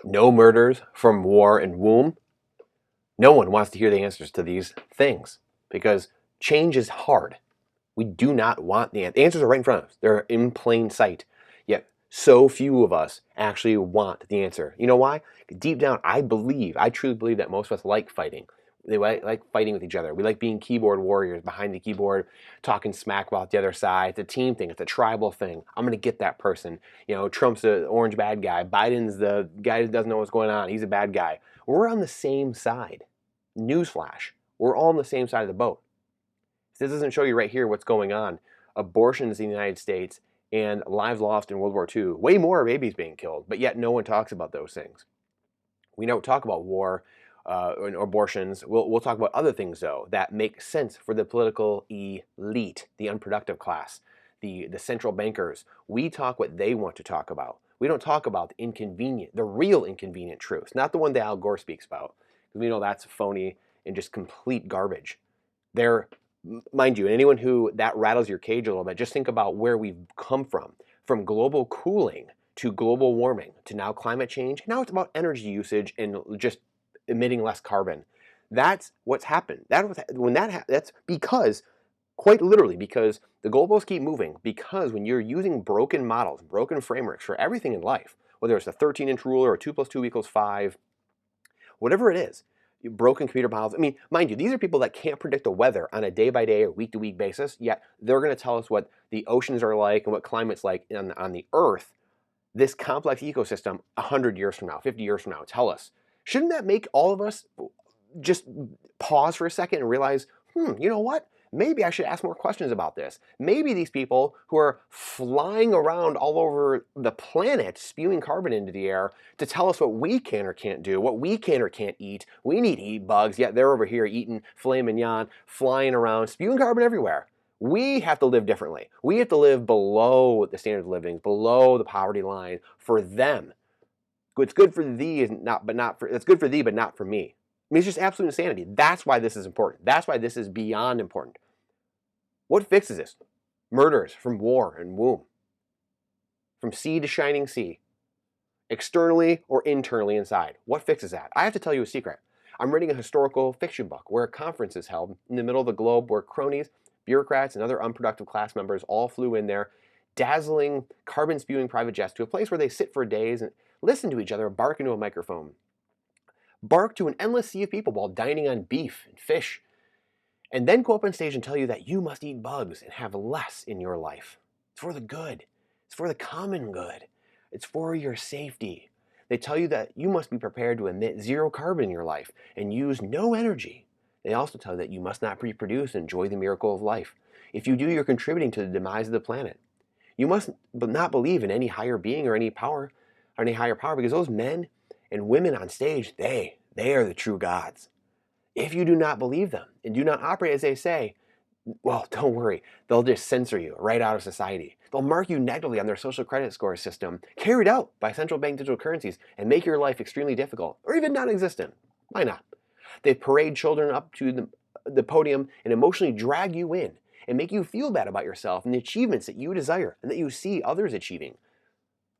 No murders from war and womb. No one wants to hear the answers to these things because change is hard. We do not want the answers are right in front of us. They're in plain sight. Yet so few of us actually want the answer. You know why? Deep down, I truly believe that most of us like fighting. They like fighting with each other. We like being keyboard warriors behind the keyboard, talking smack about the other side. It's a team thing. It's a tribal thing. I'm going to get that person. You know, Trump's the orange bad guy. Biden's the guy who doesn't know what's going on. He's a bad guy. We're on the same side. Newsflash. We're all on the same side of the boat. This doesn't show you right here what's going on. Abortions in the United States and lives lost in World War II. Way more babies being killed, but yet no one talks about those things. We don't talk about war and abortions. We'll talk about other things, though, that make sense for the political elite, the unproductive class, the central bankers. We talk what they want to talk about. We don't talk about the real inconvenient truths, not the one that Al Gore speaks about, because we know that's phony and just complete garbage. They're, mind you, and anyone who that rattles your cage a little bit, just think about where we've come from global cooling to global warming to now climate change. Now it's about energy usage and just emitting less carbon. That's what's happened. That's because, quite literally, because the goalposts keep moving. Because when you're using broken models, broken frameworks for everything in life, whether it's a 13-inch ruler or 2 + 2 = 5, whatever it is, broken computer models. I mean, mind you, these are people that can't predict the weather on a day-by-day or week-to-week basis, yet they're going to tell us what the oceans are like and what climate's like on the Earth, this complex ecosystem, 100 years from now, 50 years from now. Tell us. Shouldn't that make all of us just pause for a second and realize, you know what? Maybe I should ask more questions about this. Maybe these people who are flying around all over the planet, spewing carbon into the air to tell us what we can or can't do, what we can or can't eat. We need to eat bugs, yet they're over here eating filet mignon, flying around, spewing carbon everywhere. We have to live differently. We have to live below the standard of living, below the poverty line for them. It's good for thee, it's good for thee, but not for me. I mean, it's just absolute insanity. That's why this is important. That's why this is beyond important. What fixes this? Murders from war and womb, from sea to shining sea, externally or internally inside. What fixes that? I have to tell you a secret. I'm reading a historical fiction book where a conference is held in the middle of the globe where cronies, bureaucrats, and other unproductive class members all flew in there, dazzling, carbon-spewing private jets to a place where they sit for days and listen to each other bark into a microphone. Bark to an endless sea of people while dining on beef and fish, and then go up on stage and tell you that you must eat bugs and have less in your life. It's for the good. It's for the common good. It's for your safety. They tell you that you must be prepared to emit zero carbon in your life and use no energy. They also tell you that you must not reproduce and enjoy the miracle of life. If you do, you're contributing to the demise of the planet. You must not believe in any higher being or any power, or any higher power, because those men and women on stage, they are the true gods. If you do not believe them and do not operate as they say, well, don't worry. They'll just censor you right out of society. They'll mark you negatively on their social credit score system, carried out by central bank digital currencies, and make your life extremely difficult, or even non-existent. Why not? They parade children up to the podium and emotionally drag you in and make you feel bad about yourself and the achievements that you desire and that you see others achieving.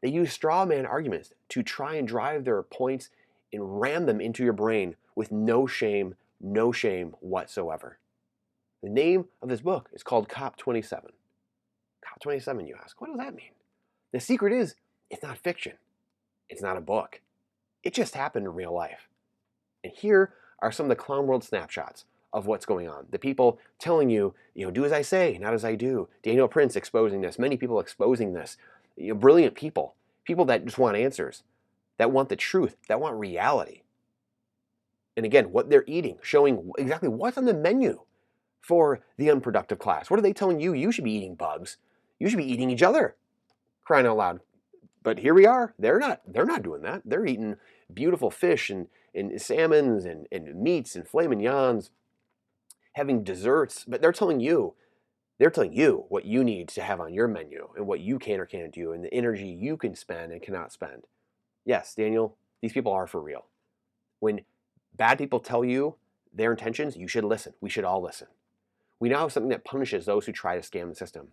They use straw man arguments to try and drive their points and ram them into your brain with no shame whatsoever. The name of this book is called COP27. COP27, you ask, what does that mean? The secret is, it's not fiction. It's not a book. It just happened in real life. And here are some of the clown world snapshots of what's going on. The people telling you, do as I say, not as I do. Daniel Prince exposing this. Many people exposing this. Brilliant people. People that just want answers, that want the truth, that want reality. And again, what they're eating, showing exactly what's on the menu for the unproductive class. What are they telling you? You should be eating bugs. You should be eating each other. Crying out loud. But here we are. They're not doing that. They're eating beautiful fish and salmons and meats and filet mignons, having desserts. But they're telling you what you need to have on your menu and what you can or can't do and the energy you can spend and cannot spend. Yes, Daniel, these people are for real. When bad people tell you their intentions, you should listen. We should all listen. We now have something that punishes those who try to scam the system.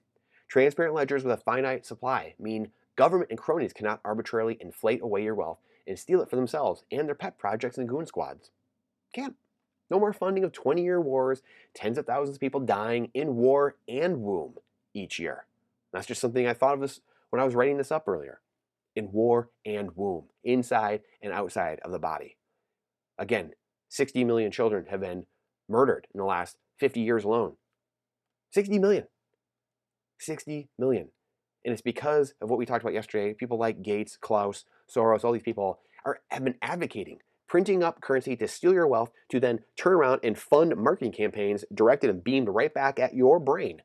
Transparent ledgers with a finite supply mean government and cronies cannot arbitrarily inflate away your wealth and steal it for themselves and their pet projects and goon squads. Can't. No more funding of 20-year wars, tens of thousands of people dying in war and womb each year. That's just something I thought of this when I was writing this up earlier. In war and womb, inside and outside of the body. Again, 60 million children have been murdered in the last 50 years alone. 60 million. 60 million. And it's because of what we talked about yesterday. People like Gates, Klaus, Soros, all these people have been advocating printing up currency to steal your wealth to then turn around and fund marketing campaigns directed and beamed right back at your brain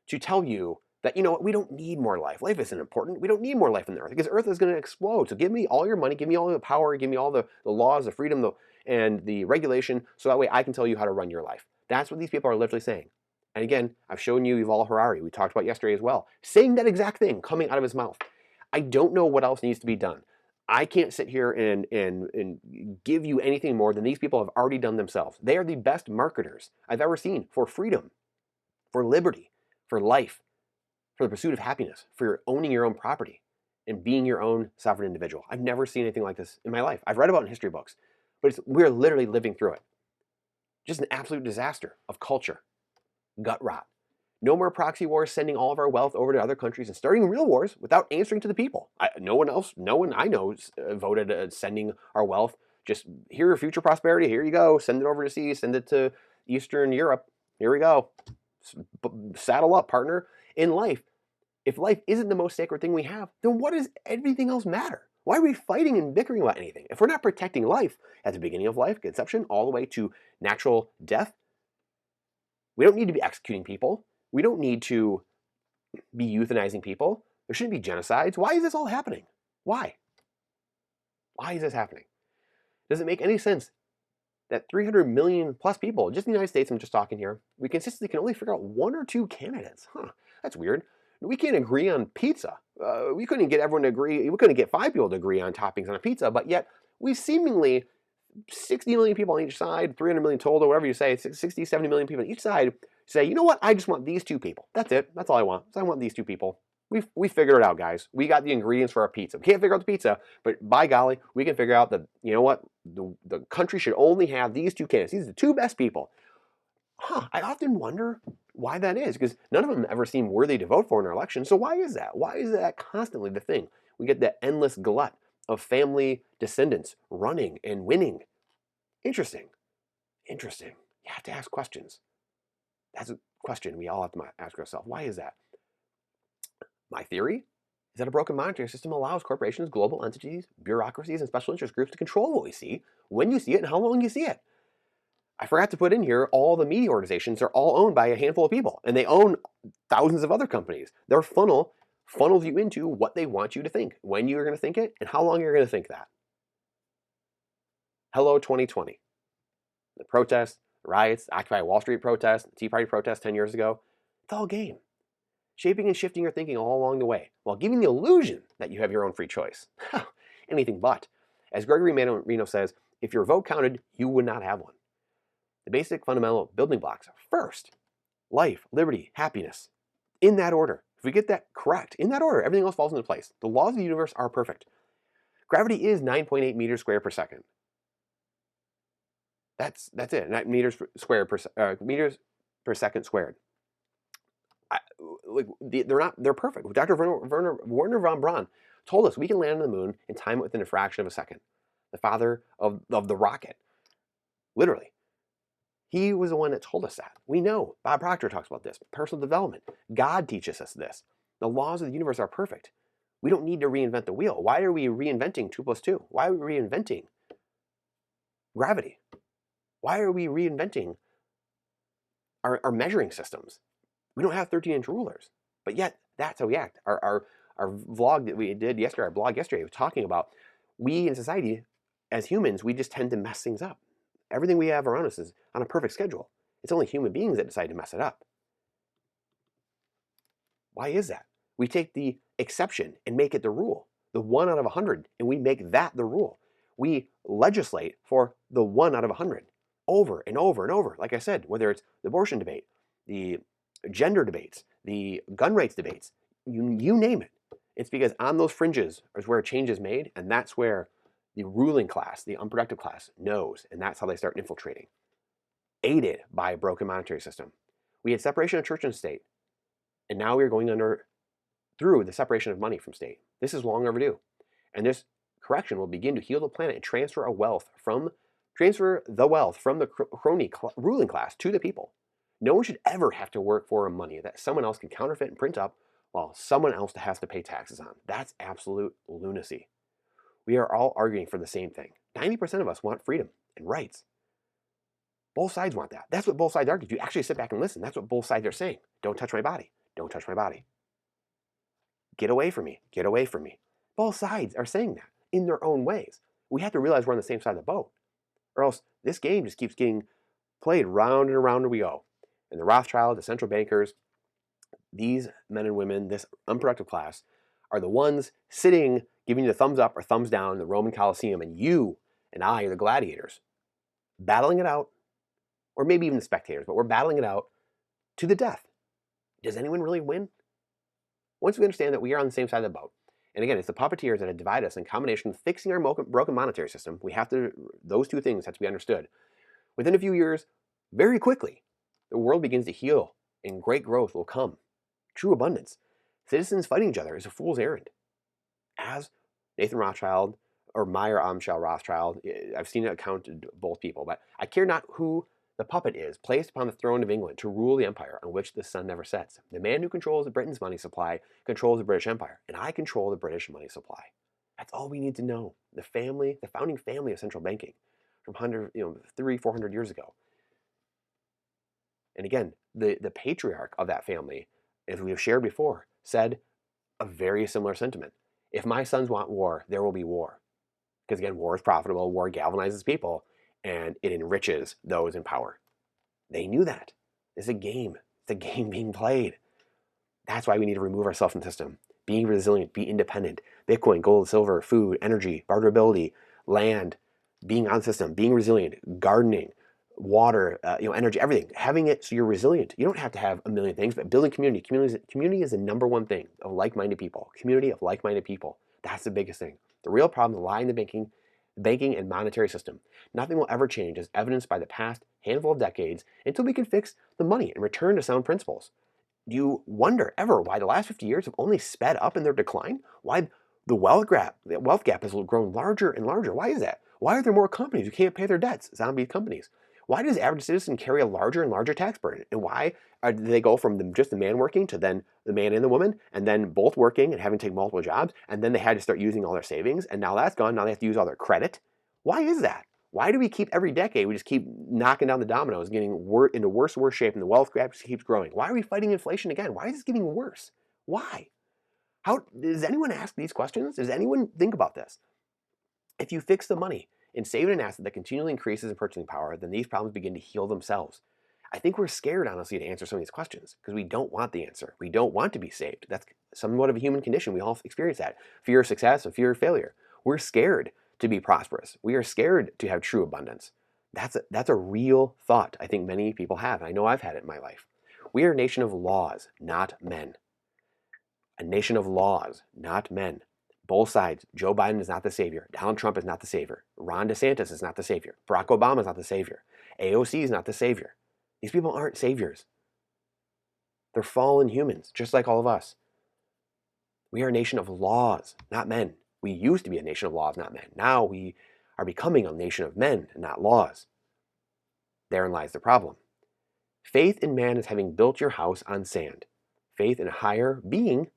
to tell you that, you know what, we don't need more life. Life isn't important. We don't need more life on the earth because earth is going to explode. So give me all your money, give me all the power, give me all the laws, the freedom, and the regulation, so that way I can tell you how to run your life. That's what these people are literally saying. And again, I've shown you Yuval Harari, we talked about yesterday as well, saying that exact thing coming out of his mouth. I don't know what else needs to be done. I can't sit here and give you anything more than these people have already done themselves. They are the best marketers I've ever seen for freedom, for liberty, for life, for the pursuit of happiness, for owning your own property and being your own sovereign individual. I've never seen anything like this in my life. I've read about it in history books, but we're literally living through it. Just an absolute disaster of culture, gut rot. No more proxy wars sending all of our wealth over to other countries and starting real wars without answering to the people. No one I know voted sending our wealth. Just here, your future prosperity, here you go. Send it overseas, send it to Eastern Europe. Here we go. Saddle up, partner. In life, if life isn't the most sacred thing we have, then what does everything else matter? Why are we fighting and bickering about anything? If we're not protecting life at the beginning of life, conception, all the way to natural death, we don't need to be executing people. We don't need to be euthanizing people. There shouldn't be genocides. Why is this all happening? Why? Why is this happening? Does it make any sense that 300 million plus people, just in the United States, I'm just talking here, we consistently can only figure out one or two candidates? That's weird. We can't agree on pizza. We couldn't get everyone to agree. We couldn't get 5 people to agree on toppings on a pizza, but yet we seemingly 60 million people on each side, 300 million total, whatever you say, 60, 70 million people on each side say, you know what, I just want these two people. That's it. That's all I want. So I want these two people. We figured it out, guys. We got the ingredients for our pizza. We can't figure out the pizza, but by golly, we can figure out that, you know what, the country should only have these two candidates. These are the two best people. I often wonder why that is, because none of them ever seem worthy to vote for in our election. So why is that? Why is that constantly the thing? We get that endless glut of family descendants running and winning. Interesting. Interesting. You have to ask questions. That's a question we all have to ask ourselves. Why is that? My theory is that a broken monetary system allows corporations, global entities, bureaucracies, and special interest groups to control what we see, when you see it, and how long you see it. I forgot to put in here, all the media organizations are all owned by a handful of people, and they own thousands of other companies. Their funnels you into what they want you to think, when you're going to think it, and how long you're going to think that. Hello, 2020. The protests, the riots, the Occupy Wall Street protests, the Tea Party protests 10 years ago, it's all game. Shaping and shifting your thinking all along the way, while giving the illusion that you have your own free choice. Anything but. As Gregory Marino says, if your vote counted, you would not have one. The basic fundamental building blocks are first, life, liberty, happiness. In that order. If we get that correct, in that order, everything else falls into place. The laws of the universe are perfect. Gravity is 9.8 meters squared per second. That's it. 9 meters per second squared. They're perfect. Dr. Werner von Braun told us we can land on the moon and time it within a fraction of a second. The father of the rocket. Literally. He was the one that told us that. We know. Bob Proctor talks about this. Personal development. God teaches us this. The laws of the universe are perfect. We don't need to reinvent the wheel. Why are we reinventing 2 plus 2? Why are we reinventing gravity? Why are we reinventing our measuring systems? We don't have 13-inch rulers, but yet that's how we act. Our vlog that we did yesterday, our blog yesterday, was talking about we in society, as humans, we just tend to mess things up. Everything we have around us is on a perfect schedule. It's only human beings that decide to mess it up. Why is that? We take the exception and make it the rule, the 1 out of 100, and we make that the rule. We legislate for the 1 out of 100 over and over and over. Like I said, whether it's the abortion debate, the gender debates, the gun rights debates, you name it. It's because on those fringes is where change is made, and that's where the ruling class, the unproductive class, knows, and that's how they start infiltrating, aided by a broken monetary system. We had separation of church and state, and now we are going through the separation of money from state. This is long overdue, and this correction will begin to heal the planet and transfer the wealth from the crony ruling class to the people. No one should ever have to work for money that someone else can counterfeit and print up while someone else has to pay taxes on. That's absolute lunacy. We are all arguing for the same thing. 90% of us want freedom and rights. Both sides want that. That's what both sides argue. If you actually sit back and listen, that's what both sides are saying. Don't touch my body. Don't touch my body. Get away from me. Get away from me. Both sides are saying that in their own ways. We have to realize we're on the same side of the boat, or else this game just keeps getting played round and around we go. And the Rothschilds, the central bankers, these men and women, this unproductive class, are the ones sitting, giving you the thumbs up or thumbs down in the Roman Colosseum, and you and I are the gladiators, battling it out, or maybe even the spectators, but we're battling it out to the death. Does anyone really win? Once we understand that we are on the same side of the boat, and again, it's the puppeteers that have divided us in combination with fixing our broken monetary system. Those two things have to be understood. Within a few years, very quickly, the world begins to heal and great growth will come. True abundance. Citizens fighting each other is a fool's errand. As Nathan Rothschild or Meyer Amschel Rothschild, I've seen it accounted both people, but I care not who the puppet is placed upon the throne of England to rule the empire on which the sun never sets. The man who controls Britain's money supply controls the British Empire, and I control the British money supply. That's all we need to know. The founding family of central banking from 300-400 years ago. And again, the patriarch of that family, as we have shared before, said a very similar sentiment. If my sons want war, there will be war. Because again, war is profitable, war galvanizes people, and it enriches those in power. They knew that. It's a game. It's a game being played. That's why we need to remove ourselves from the system. Being resilient, be independent. Bitcoin, gold, silver, food, energy, barterability, land, being on the system, being resilient, gardening, water, energy, everything. Having it so you're resilient. You don't have to have a million things, but building community. Community is the number one thing of like-minded people. Community of like-minded people. That's the biggest thing. The real problem lies in the banking and monetary system. Nothing will ever change as evidenced by the past handful of decades until we can fix the money and return to sound principles. Do you wonder ever why the last 50 years have only sped up in their decline? Why the wealth gap has grown larger and larger? Why is that? Why are there more companies who can't pay their debts, zombie companies? Why does the average citizen carry a larger and larger tax burden? And why do they go from just the man working to then the man and the woman, and then both working and having to take multiple jobs, and then they had to start using all their savings, and now that's gone, now they have to use all their credit? Why is that? Why do we keep every decade, we just keep knocking down the dominoes, getting into worse and worse shape, and the wealth gap just keeps growing? Why are we fighting inflation again? Why is this getting worse? Why? Does anyone ask these questions? Does anyone think about this? If you fix the money and save an asset that continually increases in purchasing power, then these problems begin to heal themselves. I think we're scared, honestly, to answer some of these questions because we don't want the answer. We don't want to be saved. That's somewhat of a human condition. We all experience that. Fear of success and fear of failure. We're scared to be prosperous. We are scared to have true abundance. That's a real thought I think many people have. I know I've had it in my life. We are a nation of laws, not men. A nation of laws, not men. Both sides. Joe Biden is not the savior. Donald Trump is not the savior. Ron DeSantis is not the savior. Barack Obama is not the savior. AOC is not the savior. These people aren't saviors. They're fallen humans, just like all of us. We are a nation of laws, not men. We used to be a nation of laws, not men. Now we are becoming a nation of men and not laws. Therein lies the problem. Faith in man is having built your house on sand. Faith in a higher being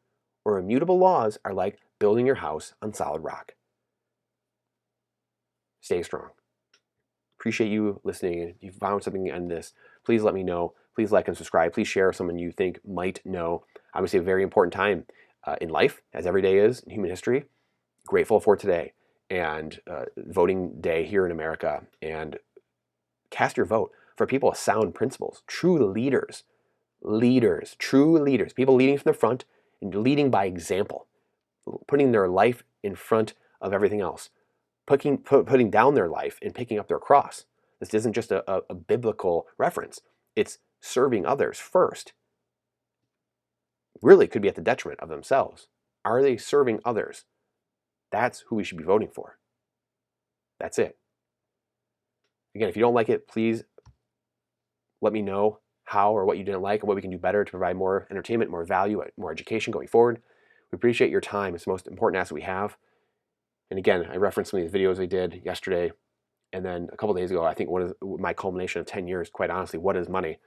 or immutable laws are like building your house on solid rock. Stay strong. Appreciate you listening. If you found something in this, please let me know. Please like and subscribe. Please share with someone you think might know. Obviously a very important time in life, as every day is in human history. Grateful for today and voting day here in America. And cast your vote for people with sound principles, true leaders, true leaders, people leading from the front and leading by example, putting their life in front of everything else, putting down their life and picking up their cross. This isn't just a biblical reference. It's serving others first. Really could be at the detriment of themselves. Are they serving others? That's who we should be voting for. That's it. Again, if you don't like it, please let me know how or what you didn't like and what we can do better to provide more entertainment, more value, more education going forward. We appreciate your time. It's the most important asset we have. And again, I referenced some of these videos we did yesterday. And then a couple days ago, I think one of my culmination of 10 years, quite honestly, what is money?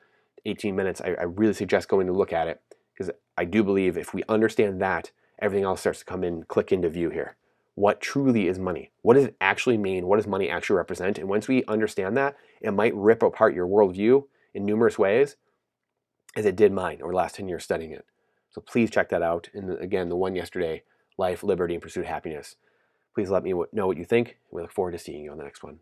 18 minutes. I really suggest going to look at it because I do believe if we understand that, everything else starts to come in, click into view here. What truly is money? What does it actually mean? What does money actually represent? And once we understand that, it might rip apart your worldview in numerous ways, as it did mine over the last 10 years studying it. So please check that out. And again, the one yesterday, Life, Liberty, and Pursuit of Happiness. Please let me know what you think. We look forward to seeing you on the next one.